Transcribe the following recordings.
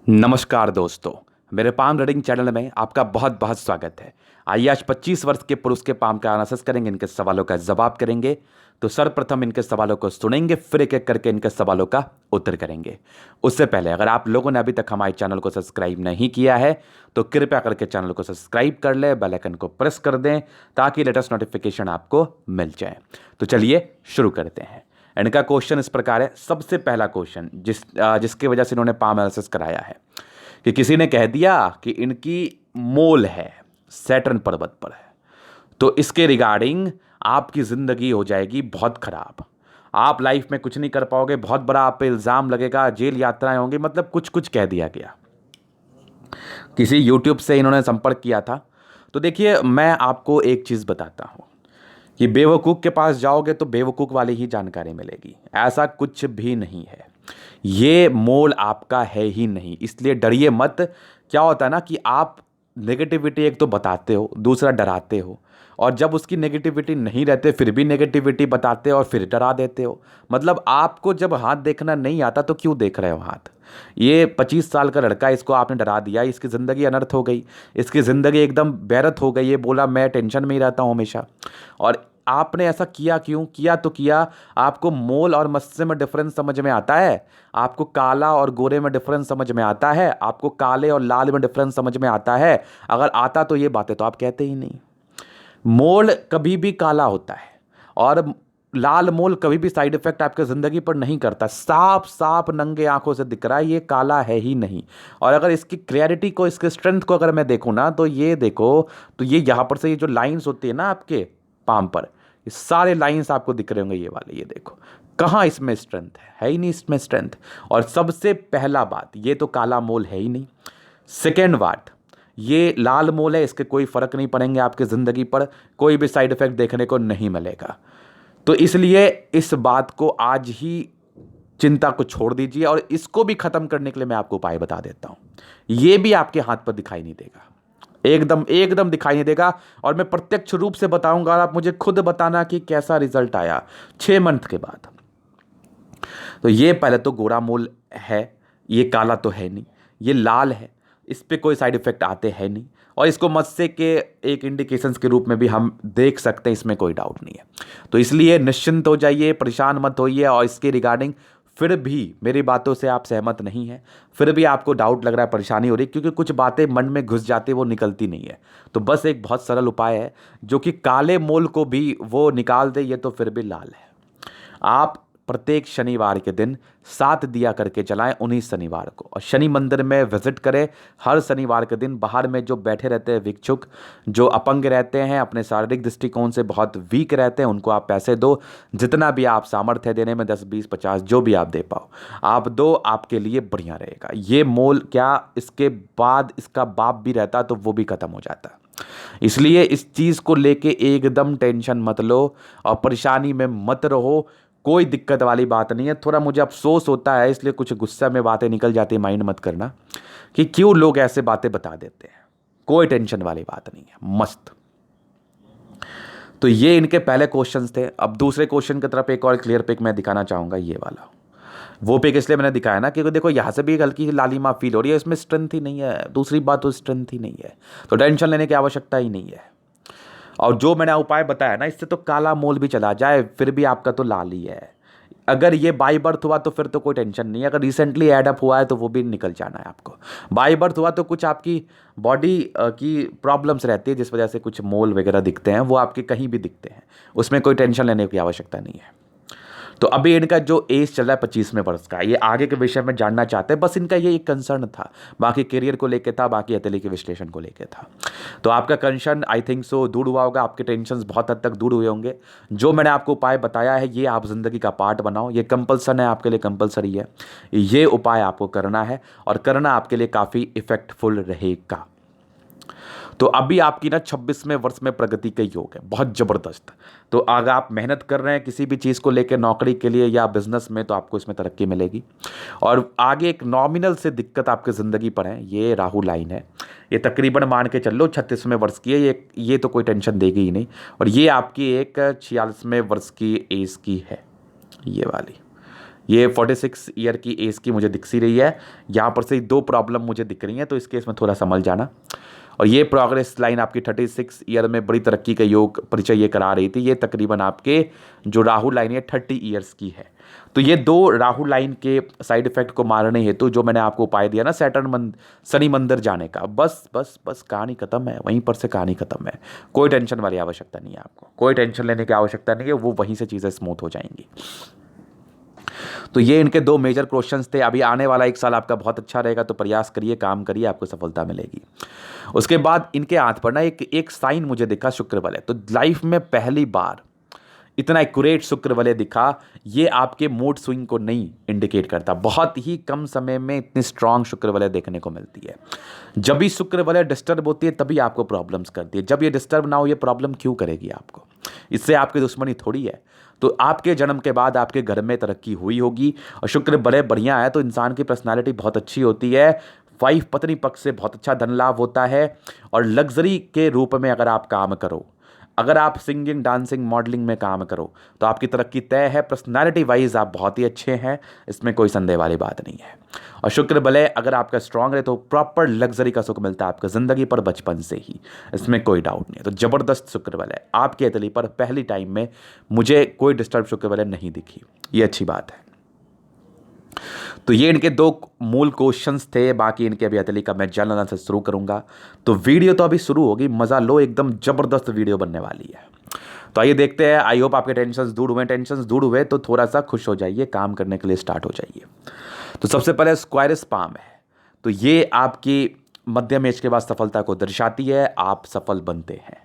नमस्कार दोस्तों, मेरे पाम रीडिंग चैनल में आपका बहुत बहुत स्वागत है। आइए आज 25 वर्ष के पुरुष के पाम का एनालिसिस करेंगे, इनके सवालों का जवाब करेंगे। तो सर्वप्रथम इनके सवालों को सुनेंगे, फिर एक एक करके इनके सवालों का उत्तर करेंगे। उससे पहले अगर आप लोगों ने अभी तक हमारे चैनल को सब्सक्राइब नहीं किया है तो कृपया करके चैनल को सब्सक्राइब कर ले, बेल आइकन को प्रेस कर दें ताकि लेटेस्ट नोटिफिकेशन आपको मिल जाए। तो चलिए शुरू करते हैं। इनका क्वेश्चन इस प्रकार है। सबसे पहला क्वेश्चन जिसकी वजह से इन्होंने पाम एनालिसिस कराया है कि किसी ने कह दिया कि इनकी मोल है सैटर्न पर्वत पर है, तो इसके रिगार्डिंग आपकी जिंदगी हो जाएगी बहुत खराब। आप लाइफ में कुछ नहीं कर पाओगे, बहुत बड़ा आप पे इल्जाम लगेगा, जेल यात्राएं होंगी, मतलब कुछ कुछ कह दिया गया। किसी यूट्यूब से इन्होंने संपर्क किया था। तो देखिए, मैं आपको एक चीज बताता हूं कि बेवकूफ़ के पास जाओगे तो बेवकूफ़ वाली ही जानकारी मिलेगी। ऐसा कुछ भी नहीं है, ये मोल आपका है ही नहीं, इसलिए डरिए मत। क्या होता है ना कि आप नेगेटिविटी एक तो बताते हो, दूसरा डराते हो, और जब उसकी नेगेटिविटी नहीं रहते फिर भी नेगेटिविटी बताते हो और फिर डरा देते हो। मतलब आपको जब हाथ देखना नहीं आता तो क्यों देख रहे हो हाथ? ये 25 साल का लड़का, इसको आपने डरा दिया, इसकी ज़िंदगी अनर्थ हो गई, इसकी ज़िंदगी एकदम बेरत हो गई। ये बोला मैं टेंशन में ही रहता हूँ हमेशा। और आपने ऐसा किया क्यों किया? तो किया। आपको मोल और मत्स्य में डिफरेंस समझ में आता है? आपको काला और गोरे में डिफरेंस समझ में आता है? आपको काले और लाल में डिफरेंस समझ में आता है? अगर आता तो ये बातें तो आप कहते ही नहीं। मोल कभी भी काला होता है और लाल मोल कभी भी साइड इफेक्ट आपके ज़िंदगी पर नहीं करता। साफ साफ नंगे आंखों से दिख रहा है, ये काला है ही नहीं। और अगर इसकी क्लैरिटी को, इसके स्ट्रेंथ को अगर मैं देखूँ ना, तो ये देखो, तो ये यहाँ पर से ये जो लाइंस होती है ना आपके पाम पर, ये सारे लाइंस आपको दिख रहे होंगे, ये वाले, ये देखो। कहाँ इसमें स्ट्रेंथ है ही नहीं इसमें स्ट्रेंथ। और सबसे पहला बात, ये तो काला मोल है ही नहीं। सेकेंड बात, ये लाल मोल है, इसके कोई फर्क नहीं पड़ेंगे आपकी ज़िंदगी पर, कोई भी साइड इफेक्ट देखने को नहीं मिलेगा। तो इसलिए इस बात को आज ही चिंता को छोड़ दीजिए, और इसको भी खत्म करने के लिए मैं आपको उपाय बता देता हूं। ये भी आपके हाथ पर दिखाई नहीं देगा, एकदम एकदम दिखाई नहीं देगा, और मैं प्रत्यक्ष रूप से बताऊंगा और आप मुझे खुद बताना कि कैसा रिजल्ट आया 6 मंथ के बाद। तो ये पहले तो गोरा मोल है, ये काला तो है नहीं, ये लाल है, इस पे कोई साइड इफेक्ट आते हैं नहीं, और इसको मत्स्य के एक इंडिकेशंस के रूप में भी हम देख सकते हैं, इसमें कोई डाउट नहीं है। तो इसलिए निश्चिंत हो जाइए, परेशान मत होइए। और इसके रिगार्डिंग फिर भी मेरी बातों से आप सहमत नहीं हैं, फिर भी आपको डाउट लग रहा है, परेशानी हो रही है, क्योंकि कुछ बातें मन में घुस जाती है, वो निकलती नहीं है। तो बस एक बहुत सरल उपाय है जो कि काले मोल को भी वो निकाल दे, ये तो फिर भी लाल है। आप प्रत्येक शनिवार के दिन 7 दिया करके जलाएं, 19 शनिवार को, और शनि मंदिर में विजिट करें। हर शनिवार के दिन बाहर में जो बैठे रहते हैं भिक्षुक, जो अपंग रहते हैं, अपने शारीरिक दृष्टिकोण से बहुत वीक रहते हैं, उनको आप पैसे दो। जितना भी आप सामर्थ्य देने में, 10 20 50 जो भी आप दे पाओ आप दो, आपके लिए बढ़िया रहेगा। ये मोल क्या, इसके बाद इसका बाप भी रहता तो वो भी खत्म हो जाता। इसलिए इस चीज़ को लेके एकदम टेंशन मत लो और परेशानी में मत रहो। कोई दिक्कत वाली बात नहीं है। थोड़ा मुझे अफसोस होता है, इसलिए कुछ गुस्सा में बातें निकल जाती है, माइंड मत करना कि क्यों लोग ऐसे बातें बता देते हैं। कोई टेंशन वाली बात नहीं है, मस्त। तो ये इनके पहले क्वेश्चंस थे। अब दूसरे क्वेश्चन की तरफ एक और क्लियर पिक मैं दिखाना चाहूँगा, ये वाला। वो पिक इसलिए मैंने दिखाया ना क्योंकि देखो यहाँ से भी एक हल्की लालिमा फील हो रही है, इसमें स्ट्रेंथ ही नहीं है। दूसरी बात तो स्ट्रेंथ ही नहीं है, तो टेंशन लेने की आवश्यकता ही नहीं है। और जो मैंने उपाय बताया ना, इससे तो काला मोल भी चला जाए, फिर भी आपका तो लाल ही है। अगर ये बाई बर्थ हुआ तो फिर तो कोई टेंशन नहीं है। अगर रिसेंटली एडअप हुआ है तो वो भी निकल जाना है आपको। बाई बर्थ हुआ तो कुछ आपकी बॉडी की प्रॉब्लम्स रहती है जिस वजह से कुछ मोल वगैरह दिखते हैं, वो आपके कहीं भी दिखते हैं, उसमें कोई टेंशन लेने की आवश्यकता नहीं है। तो अभी इनका जो एज चल रहा है 25वें वर्ष का, ये आगे के विषय में जानना चाहते हैं, बस इनका ये एक कंसर्न था। बाकी करियर को लेके था, बाकी हथेली के विश्लेषण को लेके था। तो आपका कंसर्न आई थिंक सो दूर हुआ होगा, आपके टेंशन बहुत हद तक दूर हुए होंगे। जो मैंने आपको उपाय बताया है ये आप जिंदगी का पार्ट बनाओ, ये कंपल्सन है, आपके लिए कंपल्सरी है। ये उपाय आपको करना है और करना आपके लिए काफ़ी इफेक्टफुल रहेगा। तो अभी आपकी ना 26वें वर्ष में प्रगति का योग है, बहुत ज़बरदस्त। तो अगर आप मेहनत कर रहे हैं किसी भी चीज़ को लेकर, नौकरी के लिए या बिजनेस में, तो आपको इसमें तरक्की मिलेगी। और आगे एक नॉमिनल से दिक्कत आपकी ज़िंदगी पर है, ये राहु लाइन है। ये तकरीबन मान के चल लो 36वें वर्ष की है, ये तो कोई टेंशन देगी ही नहीं। और ये आपकी एक 46वें वर्ष की एज की है, ये वाली। ये 46 ईयर की एज की मुझे दिख सी रही है। यहाँ पर से 2 प्रॉब्लम मुझे दिख रही हैं, तो इस केस में थोड़ा समझ जाना। और ये प्रोग्रेस लाइन आपकी 36 ईयर में बड़ी तरक्की का योग परिचय ये करा रही थी। ये तकरीबन आपके जो राहु लाइन है 30 ईयर्स की है। तो ये 2 राहु लाइन के साइड इफेक्ट को मारने हेतु जो मैंने आपको उपाय दिया ना शनि मंदिर जाने का, बस बस बस कहानी खत्म है, वहीं पर से कहानी खत्म है। कोई टेंशन वाली आवश्यकता नहीं है आपको, कोई टेंशन लेने की आवश्यकता नहीं है, वो वहीं से चीज़ें स्मूथ हो जाएंगी। तो ये इनके 2 मेजर क्वेश्चंस थे। अभी आने वाला 1 साल आपका बहुत अच्छा रहेगा, तो प्रयास करिए, काम करिए, आपको सफलता मिलेगी। उसके बाद इनके हाथ पर ना एक साइन मुझे दिखा शुक्र वलय। तो लाइफ में पहली बार इतना एक्यूरेट शुक्र वलय दिखा। ये आपके मूड स्विंग को नहीं इंडिकेट करता। बहुत ही कम समय में इतनी स्ट्रांग शुक्र वलय देखने को मिलती है। जब भी शुक्र वलय डिस्टर्ब होती है तभी आपको प्रॉब्लम्स करती है। जब ये डिस्टर्ब ना हो, ये प्रॉब्लम क्यों करेगी आपको? इससे आपकी दुश्मनी थोड़ी है। तो आपके जन्म के बाद आपके घर में तरक्की हुई होगी और शुक्र बड़े बढ़िया है, तो इंसान की पर्सनालिटी बहुत अच्छी होती है। वाइफ पत्नी पक्ष से बहुत अच्छा धन लाभ होता है। और लग्जरी के रूप में अगर आप काम करो, अगर आप सिंगिंग, डांसिंग, मॉडलिंग में काम करो, तो आपकी तरक्की तय है। पर्सनालिटी वाइज आप बहुत ही अच्छे हैं, इसमें कोई संदेह वाली बात नहीं है। और शुक्र बलय अगर आपका स्ट्रांग है तो प्रॉपर लग्जरी का सुख मिलता है आपको ज़िंदगी पर बचपन से ही, इसमें कोई डाउट नहीं है। तो ज़बरदस्त शुक्र बलय आपके अतली पर पहली टाइम में मुझे कोई डिस्टर्ब शुक्र बलय नहीं दिखी, ये अच्छी बात है। तो ये इनके 2 मूल क्वेश्चंस थे। बाकी इनके अभी अतली का मैं जानना से शुरू करूंगा। तो वीडियो तो अभी शुरू होगी, मज़ा लो, एकदम ज़बरदस्त वीडियो बनने वाली है। तो आइए देखते हैं। आई होप आपके टेंशन दूर हुए। टेंशन दूर हुए तो थोड़ा सा खुश हो जाइए, काम करने के लिए स्टार्ट हो जाइए। तो सबसे पहले स्क्वायरस पाम है। तो ये आपकी मध्यम एज के बाद सफलता को दर्शाती है। आप सफल बनते हैं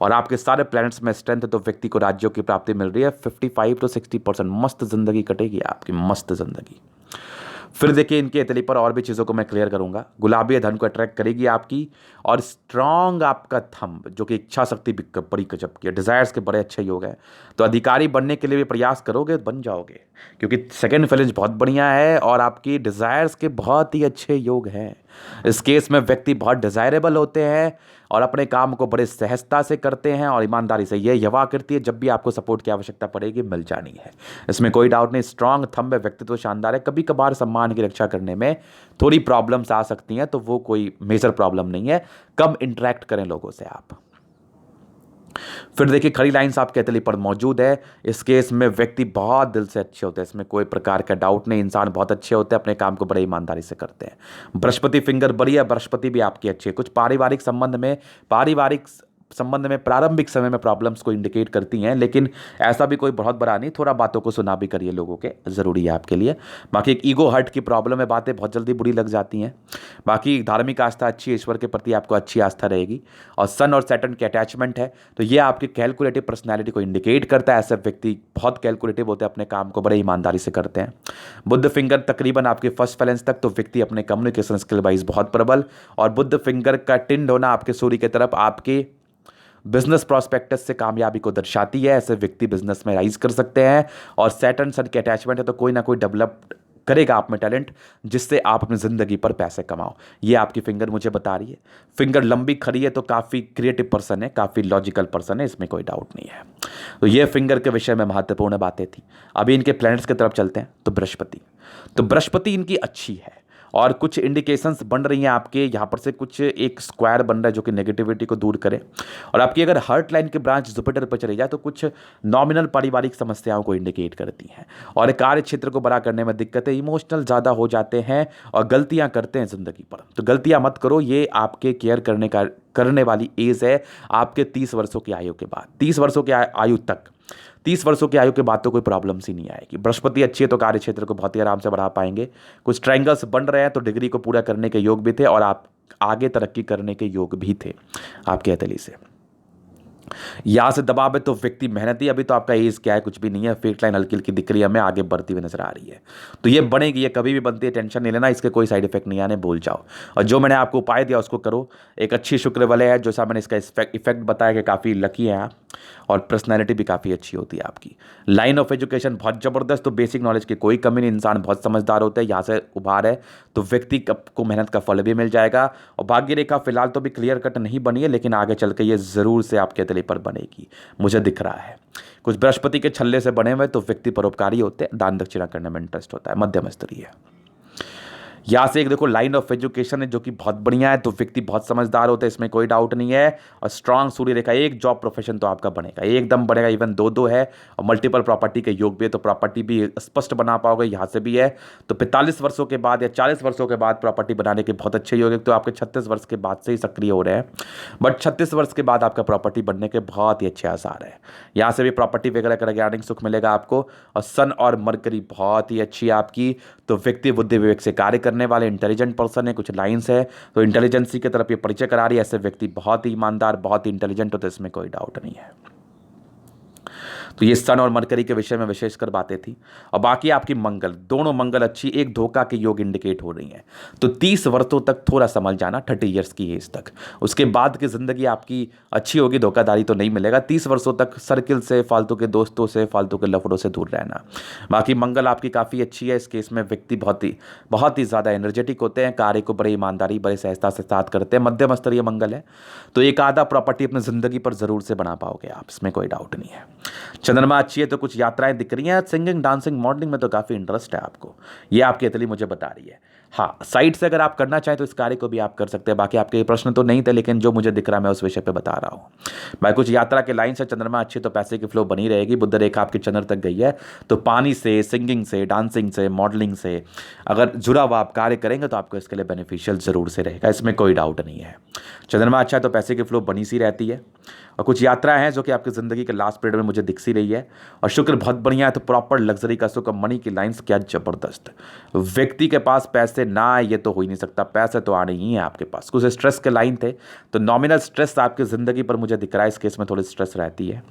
और आपके सारे प्लैनेट्स में स्ट्रेंथ है, तो व्यक्ति को राज्यों की प्राप्ति मिल रही है। 55 to 60% मस्त जिंदगी कटेगी आपकी, मस्त जिंदगी। फिर देखिए इनके अतली पर और भी चीज़ों को मैं क्लियर करूंगा। गुलाबी धन को अट्रैक्ट करेगी आपकी। और स्ट्रांग आपका थंब, जो कि इच्छा शक्ति भी बड़ी गजब की है, डिजायर्स के बड़े अच्छे योग हैं। तो अधिकारी बनने के लिए भी प्रयास करोगे, बन जाओगे, क्योंकि सेकंड फैलेंज बहुत बढ़िया है और आपकी डिजायर्स के बहुत ही अच्छे योग हैं। इस केस में व्यक्ति बहुत डिजायरेबल होते हैं और अपने काम को बड़े सहजता से करते हैं और ईमानदारी से। ये यवा करती है, जब भी आपको सपोर्ट की आवश्यकता पड़ेगी मिल जानी है, इसमें कोई डाउट नहीं। स्ट्रांग थंब है, व्यक्तित्व शानदार है। कभी कभार सम्मान की रक्षा करने में थोड़ी प्रॉब्लम्स आ सकती हैं, तो वो कोई मेजर प्रॉब्लम नहीं है। कम इंटरेक्ट करें लोगों से आप। फिर देखिए खड़ी लाइंस आपके अतली पर मौजूद है। इस केस में व्यक्ति बहुत दिल से अच्छे होते हैं, इसमें कोई प्रकार का डाउट नहीं। इंसान बहुत अच्छे होते हैं, अपने काम को बड़े ईमानदारी से करते हैं। बृहस्पति फिंगर बढ़िया, बृहस्पति भी आपकी अच्छी है। कुछ पारिवारिक संबंध में प्रारंभिक समय में प्रॉब्लम्स को इंडिकेट करती हैं, लेकिन ऐसा भी कोई बहुत बड़ा नहीं। थोड़ा बातों को सुना भी करिए लोगों के, ज़रूरी है आपके लिए। बाकी एक ईगो हर्ट की प्रॉब्लम है, बातें बहुत जल्दी बुरी लग जाती हैं। बाकी धार्मिक आस्था अच्छी है, ईश्वर के प्रति आपको अच्छी आस्था रहेगी। और सन और सैटर्न की अटैचमेंट है, तो ये आपकी कैलकुलेटिव पर्सनैलिटी को इंडिकेट करता है। ऐसे व्यक्ति बहुत कैलकुलेटिव होते हैं, अपने काम को बड़े ईमानदारी से करते हैं। बुध फिंगर तकरीबन आपके फर्स्ट फैलेंस तक, तो व्यक्ति अपने कम्युनिकेशन स्किल वाइज बहुत प्रबल। और बुध फिंगर का टिंड होना आपके सूर्य की तरफ आपके बिजनेस प्रॉस्पेक्टस से कामयाबी को दर्शाती है। ऐसे व्यक्ति बिजनेस में राइज कर सकते हैं। और सैटर्न सन की अटैचमेंट है, तो कोई ना कोई डेवलप करेगा आप में टैलेंट, जिससे आप अपनी ज़िंदगी पर पैसे कमाओ। ये आपकी फिंगर मुझे बता रही है। फिंगर लंबी खड़ी है, तो काफ़ी क्रिएटिव पर्सन है, काफ़ी लॉजिकल पर्सन है, इसमें कोई डाउट नहीं है। तो ये फिंगर के विषय में महत्वपूर्ण बातें थी। अभी इनके प्लैनेट्स की तरफ चलते हैं। तो बृहस्पति इनकी अच्छी है और कुछ इंडिकेशंस बन रही हैं आपके यहाँ पर से। कुछ एक स्क्वायर बन रहा है जो कि नेगेटिविटी को दूर करे। और आपकी अगर हार्ट लाइन की ब्रांच जुपिटर पर चली जाए, तो कुछ नॉमिनल पारिवारिक समस्याओं को इंडिकेट करती हैं। और कार्य क्षेत्र को बड़ा करने में दिक्कतें, इमोशनल ज़्यादा हो जाते हैं और गलतियाँ करते हैं ज़िंदगी पर। तो गलतियाँ मत करो, ये आपके केयर करने वाली एज है आपके 30 वर्षों की आयु के बाद। 30 वर्षों की आयु तक, 30 वर्षों की आयु के बाद तो कोई प्रॉब्लम्स ही नहीं आएगी। बृहस्पति अच्छी है, तो कार्य क्षेत्र को बहुत ही आराम से बढ़ा पाएंगे। कुछ ट्रायंगल्स बन रहे हैं, तो डिग्री को पूरा करने के योग भी थे और आप आगे तरक्की करने के योग भी थे आपके हथेली से। यहाँ से दबाव है, तो व्यक्ति मेहनती। अभी तो आपका एज क्या है, कुछ भी नहीं है। फेक लाइन हल्की हल्की दिख रही है, हमें आगे बढ़ती हुई नजर आ रही है। तो ये बनेगी, ये कभी भी बनती है, टेंशन नहीं लेना, इसके कोई साइड इफेक्ट नहीं आने, भूल जाओ। और जो मैंने आपको उपाय दिया उसको करो। एक अच्छी शुक्र वलय है, जो सा मैंने इसका इफेक्ट बताया कि काफ़ी लकी है आप, और पर्सनैलिटी भी काफ़ी अच्छी होती है आपकी। लाइन ऑफ एजुकेशन बहुत ज़बरदस्त, तो बेसिक नॉलेज की कोई कमी नहीं। इंसान बहुत समझदार होता है, यहाँ से उभार है, तो व्यक्ति को मेहनत का फल भी मिल जाएगा। और भाग्य रेखा फिलहाल तो भी क्लियर कट नहीं बनी है, लेकिन आगे चल के ये ज़रूर से आपके तली पर बनेगी, मुझे दिख रहा है। कुछ बृहस्पति के छल्ले से बने हुए तो व्यक्ति परोपकारी होते हैं, दान दक्षिणा करने में इंटरेस्ट होता है, मध्यम स्तरीय। यहाँ से एक देखो लाइन ऑफ एजुकेशन है जो कि बहुत बढ़िया है, तो व्यक्ति बहुत समझदार होते हैं, इसमें कोई डाउट नहीं है। और स्ट्रांग सूर्य रेखा, एक जॉब प्रोफेशन तो आपका बनेगा, एकदम बनेगा, इवन दो है। और मल्टीपल प्रॉपर्टी के योग भी है, तो प्रॉपर्टी भी स्पष्ट बना पाओगे, यहाँ से भी है। तो 45 वर्षों के बाद या 40 वर्षों के बाद प्रॉपर्टी बनाने के बहुत अच्छे योग है, तो आपके 36 वर्ष के बाद से ही सक्रिय हो रहे हैं, बट 36 वर्ष के बाद आपका प्रॉपर्टी बनने के बहुत ही अच्छे आसार है। यहाँ से भी प्रॉपर्टी वगैरह का रिगार्डिंग सुख मिलेगा आपको। और सन और मरकरी बहुत ही अच्छी है आपकी, तो व्यक्ति बुद्धि विवेक से कार्य करने वाले इंटेलिजेंट पर्सन है, कुछ लाइंस है, तो इंटेलिजेंसी की तरफ ये परिचय करा रही है। ऐसे व्यक्ति बहुत ही ईमानदार, बहुत ही इंटेलिजेंट होते, इसमें कोई डाउट नहीं है। तो ये सन और मरकरी के विषय में विशेषकर बातें थी। और बाकी आपकी मंगल, दोनों मंगल अच्छी, एक धोखा के योग इंडिकेट हो रही हैं। तो 30 वर्षों तक थोड़ा संभल जाना, 30 ईयर्स की एज तक, उसके बाद की जिंदगी आपकी अच्छी होगी, धोखाधड़ी तो नहीं मिलेगा। 30 वर्षों तक सर्किल से, फालतू के दोस्तों से, फालतू के लफड़ों से दूर रहना। बाकी मंगल आपकी काफ़ी अच्छी है, इस केस में व्यक्ति बहुत ही ज़्यादा एनर्जेटिक होते हैं, कार्य को बड़ी ईमानदारी, बड़े सहजता से साथ करते हैं, मध्यम स्तरीय मंगल है। तो एक आधा प्रॉपर्टी अपनी ज़िंदगी पर ज़रूर से बना पाओगे आप, इसमें कोई डाउट नहीं है। चंद्रमा अच्छी है, तो कुछ यात्राएं दिख रही हैं। सिंगिंग, डांसिंग, मॉडलिंग में तो काफ़ी इंटरेस्ट है आपको, ये आपकी अतली मुझे बता रही है। हाँ, साइड से अगर आप करना चाहें तो इस कार्य को भी आप कर सकते हैं। बाकी आपके प्रश्न तो नहीं थे, लेकिन जो मुझे दिख रहा है मैं उस विषय पे बता रहा हूँ। मैं कुछ यात्रा के लाइन से, चंद्रमा अच्छी तो पैसे की फ्लो बनी रहेगी। बुध रेखा आपकी चंद्र तक गई है, तो पानी से, सिंगिंग से, डांसिंग से, मॉडलिंग से अगर जुड़ा हुआ आप कार्य करेंगे तो आपको इसके लिए बेनिफिशियल जरूर से रहेगा, इसमें कोई डाउट नहीं है। चंद्रमा अच्छा है तो पैसे की फ्लो बनी सी रहती है। और कुछ यात्राएं हैं जो कि आपकी ज़िंदगी के लास्ट पीरियड में मुझे दिख सी रही है। और शुक्र बहुत बढ़िया है, तो प्रॉपर लग्जरी का सुख, मनी की लाइंस क्या ज़बरदस्त। व्यक्ति के पास पैसे ना आए ये तो हो ही नहीं सकता, पैसे तो आने ही हैं आपके पास। कुछ स्ट्रेस के लाइन थे, तो नॉमिनल स्ट्रेस आपकी ज़िंदगी पर मुझे दिख रहा है, इस केस में थोड़ी स्ट्रेस रहती है।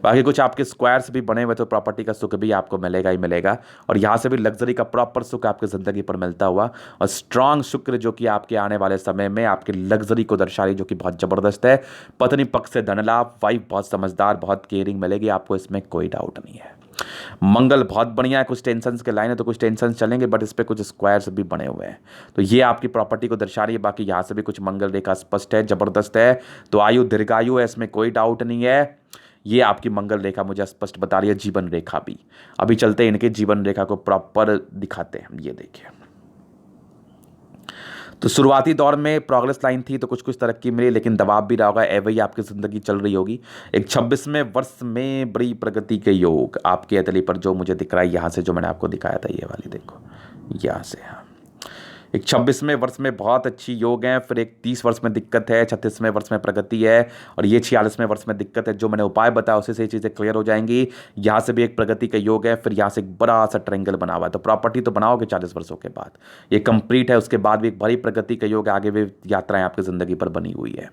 बाकी कुछ आपके स्क्वायर्स भी बने हुए, तो प्रॉपर्टी का सुख भी आपको मिलेगा ही मिलेगा। और यहाँ से भी लग्जरी का प्रॉपर सुख आपकी ज़िंदगी पर मिलता हुआ, और स्ट्रांग शुक्र जो कि आपके आने वाले समय में आपकी लग्जरी को दर्शा रही, जो कि बहुत ज़बरदस्त है। पत्नी पक्ष से धन लाभ, वाइफ बहुत समझदार, बहुत केयरिंग मिलेगी आपको, इसमें कोई डाउट नहीं है। मंगल बहुत बढ़िया है, कुछ टेंशन के लाइन है तो कुछ टेंशन चलेंगे, बट इस पर कुछ स्क्वायर्स भी बने हुए हैं, तो ये आपकी प्रॉपर्टी को दर्शा रही है। बाकी यहाँ से भी कुछ मंगल रेखा स्पष्ट है, जबरदस्त है, तो आयु दीर्घायु है, इसमें कोई डाउट नहीं है। ये आपकी मंगल रेखा मुझे स्पष्ट बता रही है। जीवन रेखा भी अभी चलते हैं, इनके जीवन रेखा को प्रॉपर दिखाते हैं। ये देखिए, तो शुरुआती दौर में प्रोग्रेस लाइन थी, तो कुछ तरक्की मिली, लेकिन दबाव भी रहा होगा, वही आपकी ज़िंदगी चल रही होगी। एक 26वें वर्ष में बड़ी प्रगति के योग आपके अतली पर जो मुझे दिख रहा है, यहाँ से जो मैंने आपको दिखाया था, ये वाली देखो, यहाँ से। हाँ, एक 26वें वर्ष में बहुत अच्छी योग है, फिर एक 30 वर्ष में दिक्कत है, 36वें वर्ष में प्रगति है, और ये 46वें वर्ष में दिक्कत है। जो मैंने उपाय बताया उसी से ये चीज़ें क्लियर हो जाएंगी। यहाँ से भी एक प्रगति का योग है, फिर यहाँ से एक बड़ा सा ट्रायंगल बना हुआ है, तो प्रॉपर्टी तो बनाओगे 40 वर्षों के बाद, ये कंप्लीट है। उसके बाद भी एक बड़ी प्रगति का योग, आगे भी यात्राएं आपकी ज़िंदगी पर बनी हुई है।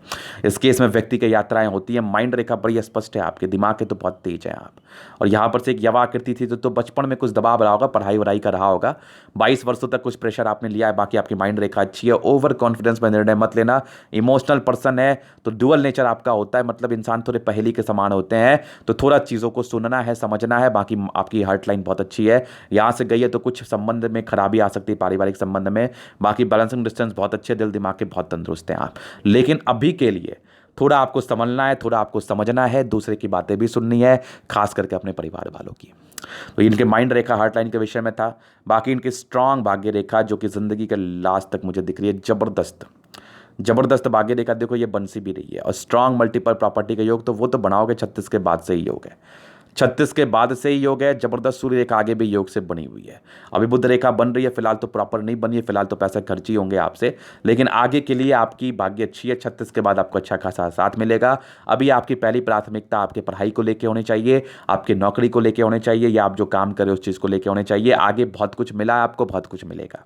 इस केस में व्यक्ति की यात्राएं होती हैं। माइंड रेखा बड़ी स्पष्ट है आपके, दिमाग के तो बहुत तेज है आप। और यहाँ पर से एक यवा आकृति थी, तो बचपन में कुछ दबाव रहा होगा, पढ़ाई वढ़ाई का रहा होगा, 22 वर्षों तक कुछ प्रेशर आपने लिया है। बाकी आपकी माइंड रेखा अच्छी है। ओवर कॉन्फिडेंस में निर्णय मत लेना। इमोशनल पर्सन है, तो डुअल नेचर आपका होता है, मतलब इंसान थोड़े पहेली के समान होते हैं, तो थोड़ा चीज़ों को सुनना है, समझना है। बाकी आपकी हार्ट लाइन बहुत अच्छी है, यहाँ से गई है, तो कुछ संबंध में खराबी आ सकती है, पारिवारिक संबंध में। बाकी बैलेंसिंग डिस्टेंस बहुत अच्छे, दिल दिमाग के बहुत तंदुरुस्त हैं आप। लेकिन अभी के लिए थोड़ा आपको संभलना है, थोड़ा आपको समझना है, दूसरे की बातें भी सुननी है, खास करके अपने परिवार वालों की। तो इनके माइंड रेखा हार्ट लाइन के विषय में था। बाकी इनकी स्ट्रांग भाग्य रेखा जो कि ज़िंदगी के लास्ट तक मुझे दिख रही है, जबरदस्त भाग्य रेखा। देखो ये बन सी भी रही है। और स्ट्रांग मल्टीपल प्रॉपर्टी का योग, तो वो तो बनाओगे 36 के बाद से ही योग है, 36 के बाद से ही योग है। जबरदस्त सूर्य रेखा आगे भी योग से बनी हुई है। अभी बुध रेखा बन रही है, फिलहाल तो प्रॉपर नहीं बनी है, फिलहाल तो पैसे खर्च ही होंगे आपसे, लेकिन आगे के लिए आपकी भाग्य अच्छी है। 36 के बाद आपको अच्छा खासा साथ मिलेगा। अभी आपकी पहली प्राथमिकता आपके पढ़ाई को लेकर होनी चाहिए, आपकी नौकरी को लेकर होनी चाहिए, या आप जो काम करें उस चीज़ को लेकर होनी चाहिए। आगे बहुत कुछ मिला है आपको, बहुत कुछ मिलेगा।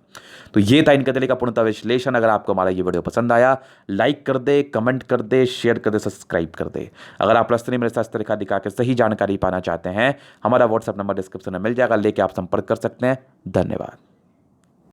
तो ये था इनके दिल का पूर्णतः विश्लेषण। अगर आपको हमारा ये वीडियो पसंद आया, लाइक कर दे, कमेंट कर दे, शेयर कर दे, सब्सक्राइब कर दे। अगर आप प्रश्न मेरे शास्त्र रेखा दिखा के सही जानकारी पाना चाहते हैं, हमारा व्हाट्सएप नंबर डिस्क्रिप्शन में मिल जाएगा, लेके आप संपर्क कर सकते हैं। धन्यवाद।